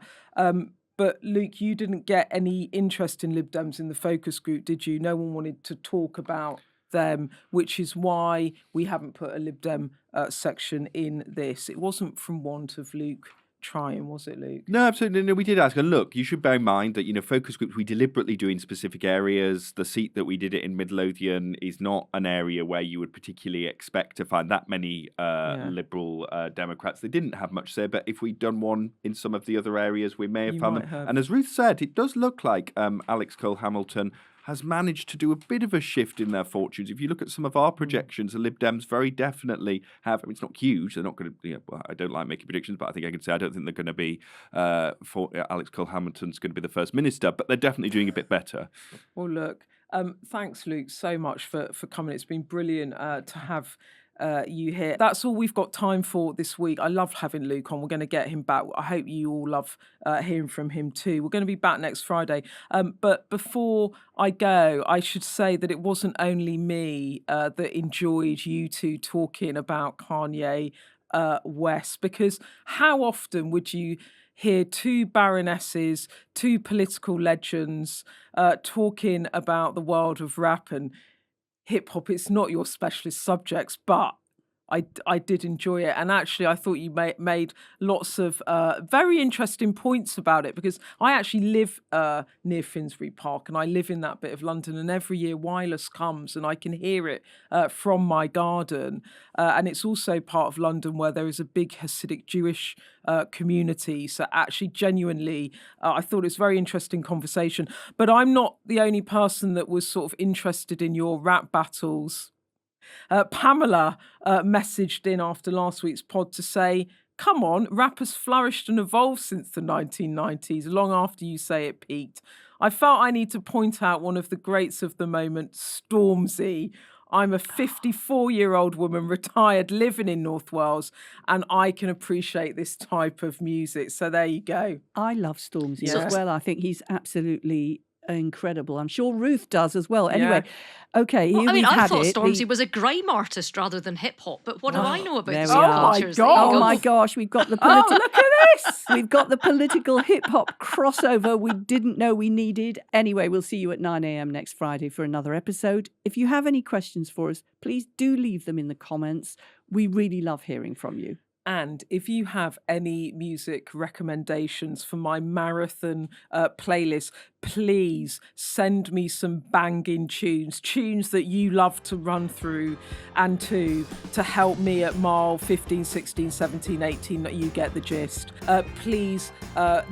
[SPEAKER 1] But Luke, you didn't get any interest in Lib Dems in the focus group, did you? No one wanted to talk about them, which is why we haven't put a Lib Dem section in this. It wasn't from want of Luke trying, was it, Luke?
[SPEAKER 5] No, absolutely. No, we did ask. And look, you should bear in mind that, focus groups we deliberately do in specific areas. The seat that we did it in Midlothian is not an area where you would particularly expect to find that many Liberal Democrats. They didn't have much say, but if we'd done one in some of the other areas, we may have found them. And as Ruth said, it does look like Alex Cole-Hamilton has managed to do a bit of a shift in their fortunes. If you look at some of our projections, the Lib Dems very definitely have. I mean, it's not huge. They're not going to. Well, I don't like making predictions, but I think I can say I don't think they're going to be. Alex Cole-Hamilton's going to be the first minister, but they're definitely doing a bit better.
[SPEAKER 1] Well, look, thanks, Luke, so much for coming. It's been brilliant to have you here. That's all we've got time for this week. I love having Luke on. We're going to get him back. I hope you all love hearing from him too. We're going to be back next Friday. But before I go, I should say that it wasn't only me that enjoyed you two talking about Kanye West, because how often would you hear two baronesses, two political legends talking about the world of rap and hip hop? It's not your specialist subjects, but I did enjoy it. And actually, I thought you made lots of very interesting points about it, because I actually live near Finsbury Park, and I live in that bit of London. And every year Wireless comes and I can hear it from my garden. And it's also part of London where there is a big Hasidic Jewish community. So actually, genuinely, I thought it was a very interesting conversation. But I'm not the only person that was sort of interested in your rap battles. Pamela messaged in after last week's pod to say, come on, rap has flourished and evolved since the 1990s, long after you say it peaked. I felt I need to point out one of the greats of the moment, Stormzy. I'm a 54-year-old woman, retired, living in North Wales, and I can appreciate this type of music. So there you go.
[SPEAKER 3] I love Stormzy as well. I think he's absolutely incredible. I'm sure Ruth does as well. Anyway, okay.
[SPEAKER 2] Well, I thought Stormzy was a grime artist rather than hip hop, but what do I know about subcultures?
[SPEAKER 3] Oh my gosh, we've got the political.
[SPEAKER 1] Look at this!
[SPEAKER 3] We've got the political hip hop crossover we didn't know we needed. Anyway, we'll see you at 9 a.m. next Friday for another episode. If you have any questions for us, please do leave them in the comments. We really love hearing from you.
[SPEAKER 1] And if you have any music recommendations for my marathon playlist, please send me some banging tunes that you love to run through and to help me at mile 15, 16, 17, 18, that you get the gist. Please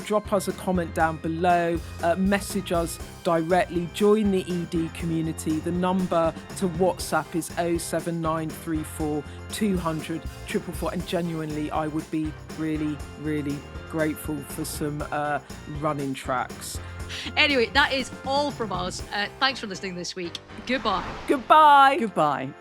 [SPEAKER 1] drop us a comment down below, message us directly, join the ED community. The number to WhatsApp is 07934 200 444, and genuinely I would be really, really grateful for some running tracks.
[SPEAKER 2] Anyway, that is all from us. Thanks for listening this week. Goodbye.
[SPEAKER 1] Goodbye.
[SPEAKER 3] Goodbye.